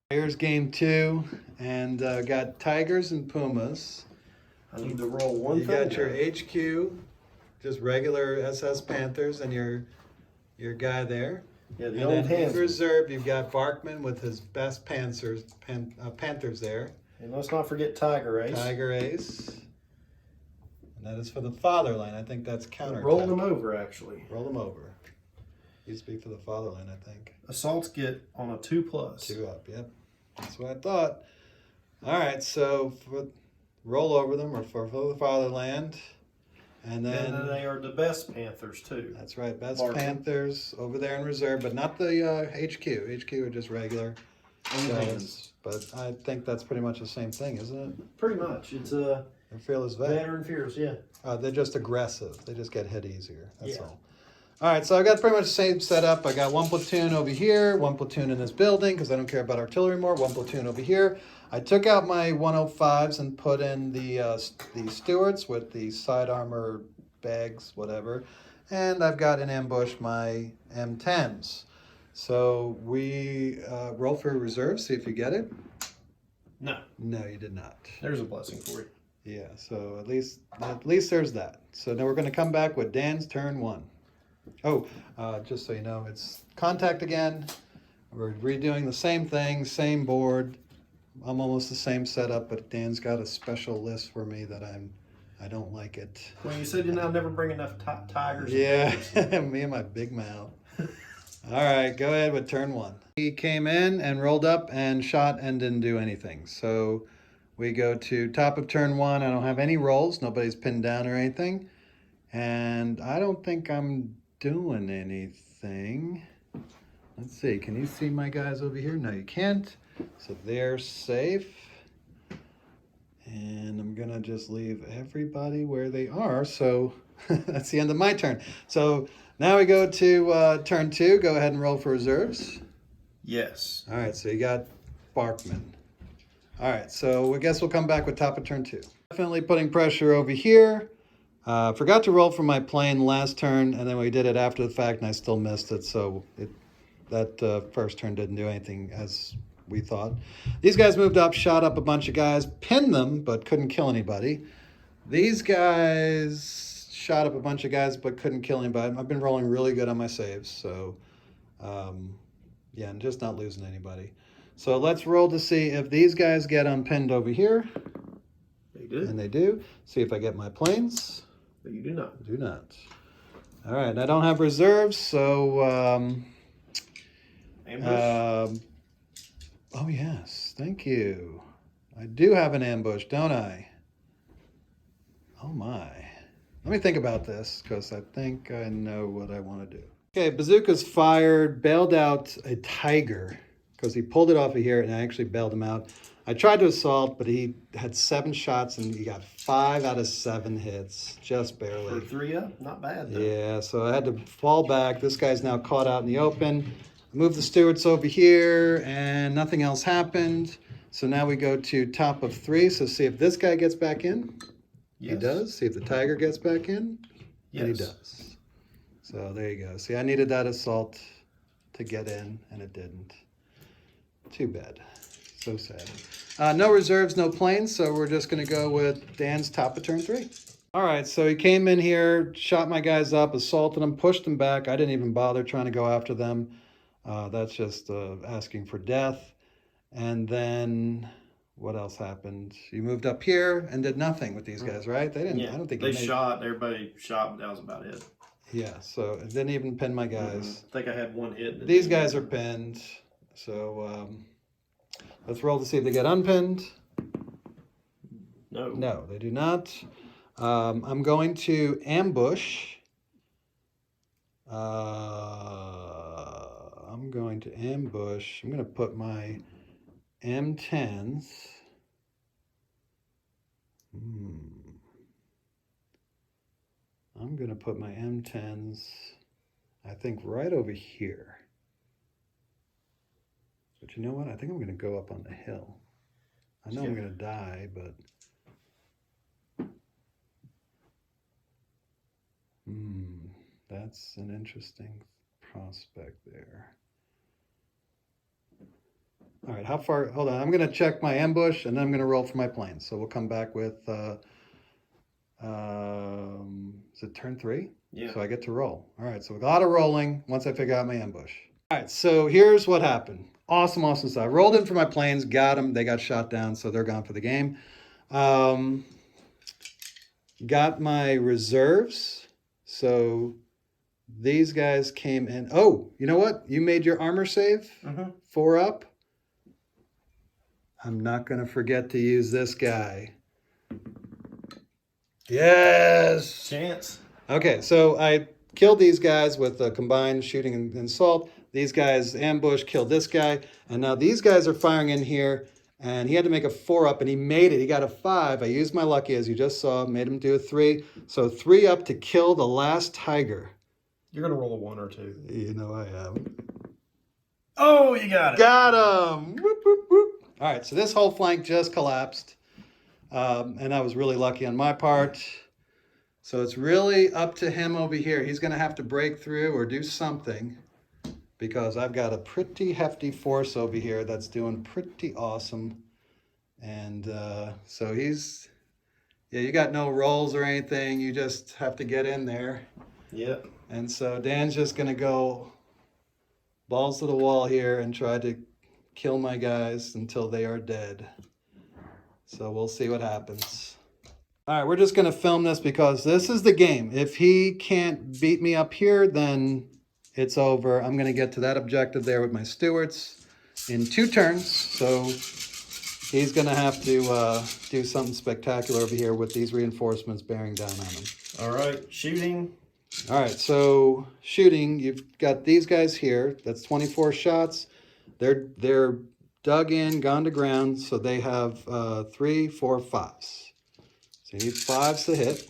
Here's game two, and got Tigers and Pumas. I need to roll one You thing. got your HQ, just regular SS Panthers, and your guy there. Yeah, the And old then in hands. reserve, you've got Barkman with his best Panthers there. And let's not forget Tiger Ace. Tiger Ace. And that is for the fatherland. I think that's counter. Roll them over, actually. Roll them over. Used to be for the fatherland, I think. Assaults get on a 2+. 2 up, yep. That's what I thought. All right, so roll over them or for the fatherland. And then they are the best Panthers, too. That's right, best Barking. Panthers over there in reserve, but not the HQ. HQ are just regular. Hands. But I think that's pretty much the same thing, isn't it? Pretty much. It's a They're fearless vet. veteran fears, yeah. They're just aggressive. They just get hit easier. That's Yeah. all. All right, so I got pretty much the same setup. I got one platoon over here, one platoon in this building because I don't care about artillery more. One platoon over here. I took out my 105s and put in the Stewarts with the side armor bags, whatever. And I've got in ambush my M10s. So we roll for reserve, see if you get it. No. No, you did not. There's a blessing for you. Yeah, so at least there's that. So now we're going to come back with Dan's turn 1. Oh, just so you know, it's contact again. We're redoing the same thing, same board. I'm almost the same setup, but Dan's got a special list for me that I don't like it. Well, you said you now never bring enough tigers. Yeah, me and my big mouth. All right, go ahead with turn 1. He came in and rolled up and shot and didn't do anything. So we go to top of turn 1. I don't have any rolls. Nobody's pinned down or anything. And I don't think I'm doing anything. Let's see, can you see my guys over here? No, you can't. So they're safe. And I'm gonna just leave everybody where they are. So that's the end of my turn. So now we go to turn 2. Go ahead and roll for reserves. Yes. All right, so you got Barkman. All right, so I guess we'll come back with top of turn 2. Definitely putting pressure over here. Forgot to roll for my plane last turn, and then we did it after the fact, and I still missed it. So that first turn didn't do anything as we thought. These guys moved up, shot up a bunch of guys, pinned them, but couldn't kill anybody. These guys shot up a bunch of guys, but couldn't kill anybody. I've been rolling really good on my saves, so yeah, and just not losing anybody. So let's roll to see if these guys get unpinned over here. They do. And they do. See if I get my planes. But you do not. Do not. All right, I don't have reserves, so Ambush. Oh yes, thank you. I do have an ambush, don't I? Oh my. Let me think about this, because I think I know what I want to do. Okay, bazooka's fired, bailed out a tiger, because he pulled it off of here, and I actually bailed him out. I tried to assault, but he had 7 shots, and he got 5 out of 7 hits, just barely. For 3 up, not bad though. Yeah, so I had to fall back. This guy's now caught out in the open. Move the Stewarts over here, and nothing else happened. So now we go to top of 3. So see if this guy gets back in. Yes. He does. See if the tiger gets back in. Yes. And he does. So there you go. See, I needed that assault to get in, and it didn't. Too bad. So sad. No reserves, no planes, so we're just going to go with Dan's top of turn 3. All right, so he came in here, shot my guys up, assaulted them, pushed them back. I didn't even bother trying to go after them. That's just asking for death. And then what else happened? You moved up here and did nothing with these guys, right? They didn't. Yeah. I don't think they shot. Everybody shot, but that was about it. Yeah, so it didn't even pin my guys. I think I had 1 hit. These guys are pinned. So let's roll to see if they get unpinned. No. No, they do not. I'm going to ambush. I'm going to ambush. I'm going to put my M10s. I'm going to put my M10s, I think, right over here. But you know what? I think I'm going to go up on the hill. I know I'm going to die, but... that's an interesting prospect there. All right, how far? Hold on. I'm going to check my ambush, and then I'm going to roll for my planes. So we'll come back with, is it turn 3? Yeah. So I get to roll. All right, so a lot of rolling once I figure out my ambush. All right, so here's what happened. Awesome stuff. I rolled in for my planes, got them. They got shot down, so they're gone for the game. Got my reserves. So these guys came in. Oh, you know what? You made your armor save. 4 up. I'm not going to forget to use this guy. Yes! Chance. Okay, so I killed these guys with combined shooting and assault. These guys ambush, killed this guy. And now these guys are firing in here. And he had to make a 4 up, and he made it. He got a 5. I used my lucky, as you just saw, made him do a 3. So 3 up to kill the last tiger. You're going to roll a 1 or 2. You know I am. Oh, you got it. Got him! Whoop, whoop, whoop. All right, so this whole flank just collapsed. And I was really lucky on my part. So it's really up to him over here. He's going to have to break through or do something, because I've got a pretty hefty force over here that's doing pretty awesome. And so he's, yeah, you got no rolls or anything. You just have to get in there. Yep. And so Dan's just going to go balls to the wall here and try to kill my guys until they are dead. So we'll see what happens. All right, we're just going to film this because this is the game. If he can't beat me up here, then it's over. I'm going to get to that objective there with my Stuarts in 2 turns. So he's going to have to do something spectacular over here with these reinforcements bearing down on him. All right, shooting. All right, so shooting, you've got these guys here. That's 24 shots. They're dug in, gone to ground, so they have 3, 4, 5s. So you need 5s to hit.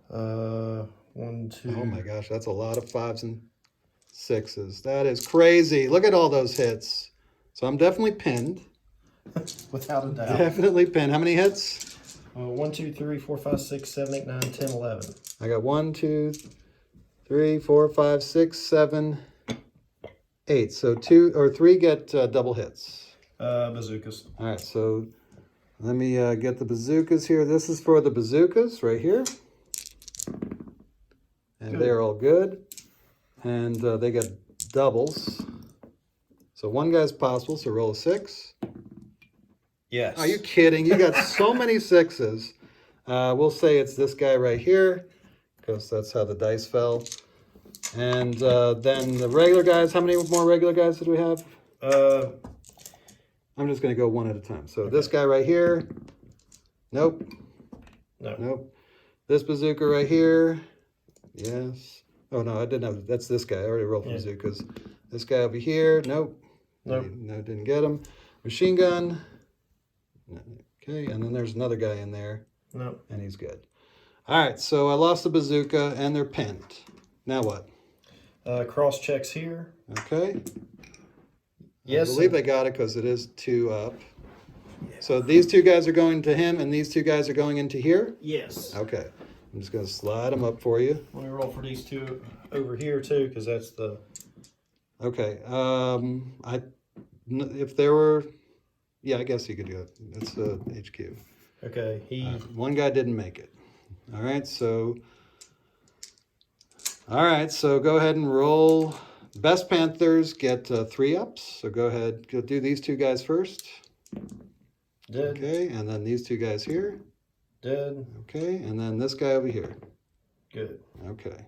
1, 2. Oh my gosh, that's a lot of 5s and 6s. That is crazy. Look at all those hits. So I'm definitely pinned. Without a doubt. Definitely pinned. How many hits? 1, 2, 3, 4, 5, 6, 7, 8, 9, 10, 11. I got 1, 2, 3, 4, 5, 6, 7, 8. So 2 or 3 get double hits. Bazookas. All right, so let me get the bazookas here. This is for the bazookas right here. And Good. they're all good. And they get doubles. So 1 guy's possible, so roll a 6. Yes. Are you kidding? You got so many 6s. We'll say it's this guy right here, because that's how the dice fell. And then the regular guys, how many more regular guys did we have? I'm just going to go one at a time. So this guy right here. Nope. No. Nope. This bazooka right here. Yes. Oh, no, I didn't have. That's this guy. I already rolled for bazookas. This guy over here. Nope. Nope. No, didn't get him. Machine gun. Okay, and then there's another guy in there. No. And he's good. All right, so I lost the bazooka, and they're pinned. Now what? Cross checks here. Okay. Yes. I believe I got it because it is 2 up. Yeah. So these 2 guys are going to him, and these 2 guys are going into here? Yes. Okay. I'm just going to slide them up for you. Let me roll for these 2 over here, too, because that's the... Okay. If there were... Yeah, I guess you could do it. It's HQ. Okay, he... 1 guy didn't make it. All right, so go ahead and roll. Best Panthers get 3 ups. So go ahead, go do these 2 guys first. Dead. Okay, and then these 2 guys here. Dead. Okay, and then this guy over here. Good. Okay.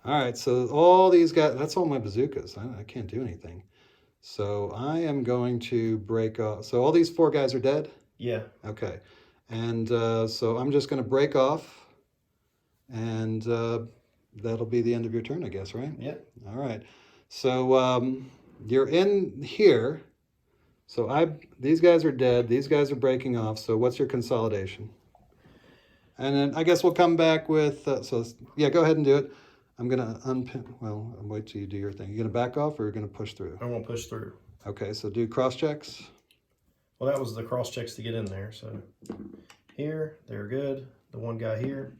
All right, so all these guys, that's all my bazookas. I can't do anything. So I am going to break off. So all these 4 guys are dead? Yeah. Okay. And so I'm just going to break off. And that'll be the end of your turn, I guess, right? Yep. All right. So you're in here. So these guys are dead. These guys are breaking off. So what's your consolidation? And then I guess we'll come back with, yeah, go ahead and do it. I'm going to unpin, well, I'll wait till you do your thing. You going to back off or you're going to push through? I'm going to push through. Okay, so do cross checks. Well, that was the cross checks to get in there. So here, they're good. The 1 guy here,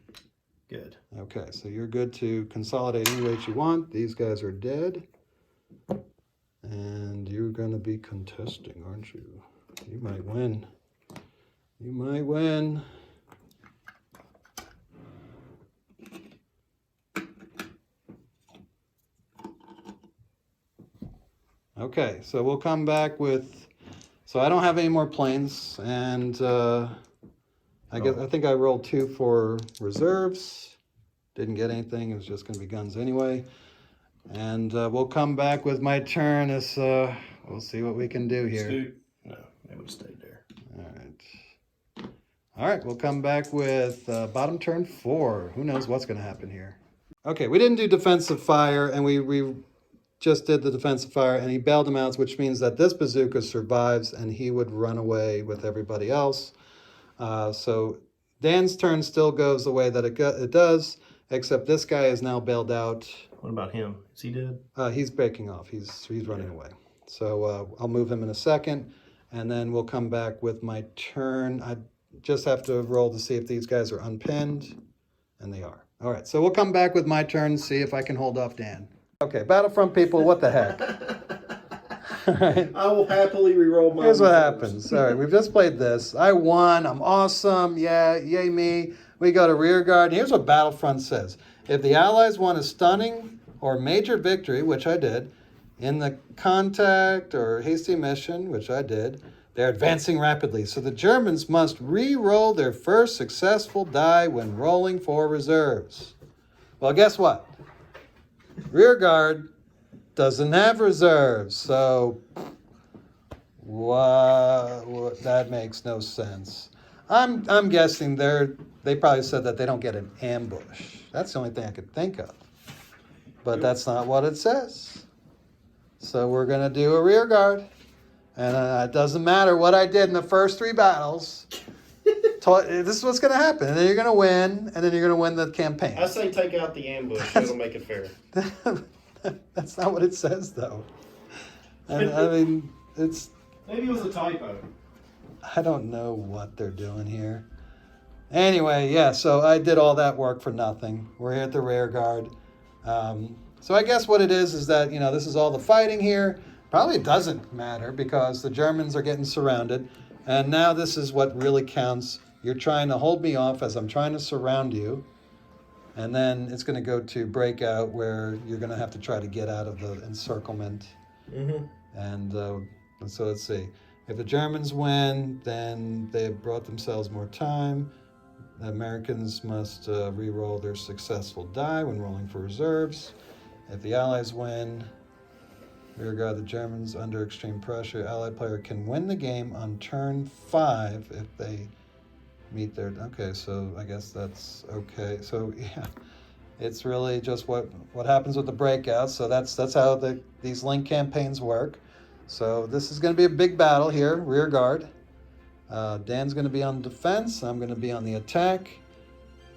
good. Okay, so you're good to consolidate any weight you want. These guys are dead. And you're going to be contesting, aren't you? You might win. You might win. Okay, so we'll come back with, so I don't have any more planes, and I think I rolled 2 for reserves. Didn't get anything, it was just going to be guns anyway. And we'll come back with my turn as, we'll see what we can do here. Scoot. No, it would have stayed there. All right, we'll come back with bottom turn 4. Who knows what's going to happen here. Okay, we didn't do defensive fire, and we just did the defensive fire, and he bailed him out, which means that this bazooka survives, and he would run away with everybody else. So Dan's turn still goes the way that it does, except this guy is now bailed out. What about him? Is he dead? He's breaking off. He's running away. So I'll move him in a second, and then we'll come back with my turn. I just have to roll to see if these guys are unpinned, and they are. All right, so we'll come back with my turn, see if I can hold off Dan. Okay, Battlefront people, what the heck? All right. I will happily re-roll my Here's what reserves. happens. All right, we've just played this. I won. I'm awesome. Yeah, yay me. We go to rear guard. Here's what Battlefront says. If the Allies won a stunning or major victory, which I did, in the contact or hasty mission, which I did, they're advancing rapidly. So the Germans must re-roll their first successful die when rolling for reserves. Well, guess what? Rear guard doesn't have reserves, so what? That makes no sense. I'm guessing they probably said that they don't get an ambush. That's the only thing I could think of. But that's not what it says. So we're going to do a rear guard. And it doesn't matter what I did in the first 3 battles. This is what's going to happen. And then you're going to win, and then you're going to win the campaign. I say take out the ambush. It'll make it fair. That's not what it says, though. And, I mean, it's... Maybe it was a typo. I don't know what they're doing here. Anyway, yeah, so I did all that work for nothing. We're here at the rear guard. So I guess what it is that, this is all the fighting here. Probably doesn't matter because the Germans are getting surrounded. And now this is what really counts. You're trying to hold me off as I'm trying to surround you. And then it's going to go to breakout where you're going to have to try to get out of the encirclement. Mm-hmm. And so let's see. If the Germans win, then they've brought themselves more time. The Americans must re-roll their successful die when rolling for reserves. If the Allies win, rear guard the Germans under extreme pressure. Allied player can win the game on turn 5 if they meet their... Okay, so I guess that's okay. So yeah, it's really just what happens with the breakouts. So that's how these link campaigns work. So this is going to be a big battle here, rear guard. Dan's going to be on defense. I'm going to be on the attack.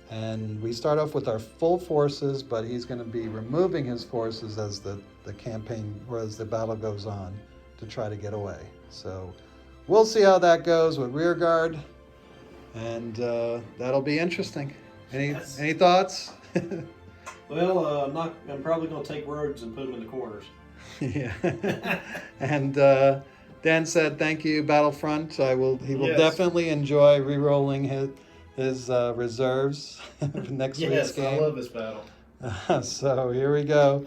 And we start off with our full forces, but he's going to be removing his forces as the campaign, or as the battle goes on, to try to get away. So we'll see how that goes with rear guard, and that'll be interesting. Any thoughts? Well, I'm probably going to take rogues and put them in the corners. Yeah. And Dan said, "Thank you, Battlefront. He will Yes. definitely enjoy re-rolling his reserves next week's game." Yes, I love this battle. So here we go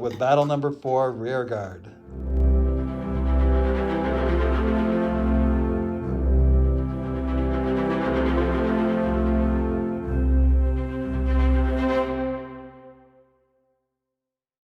with battle number 4, rear guard.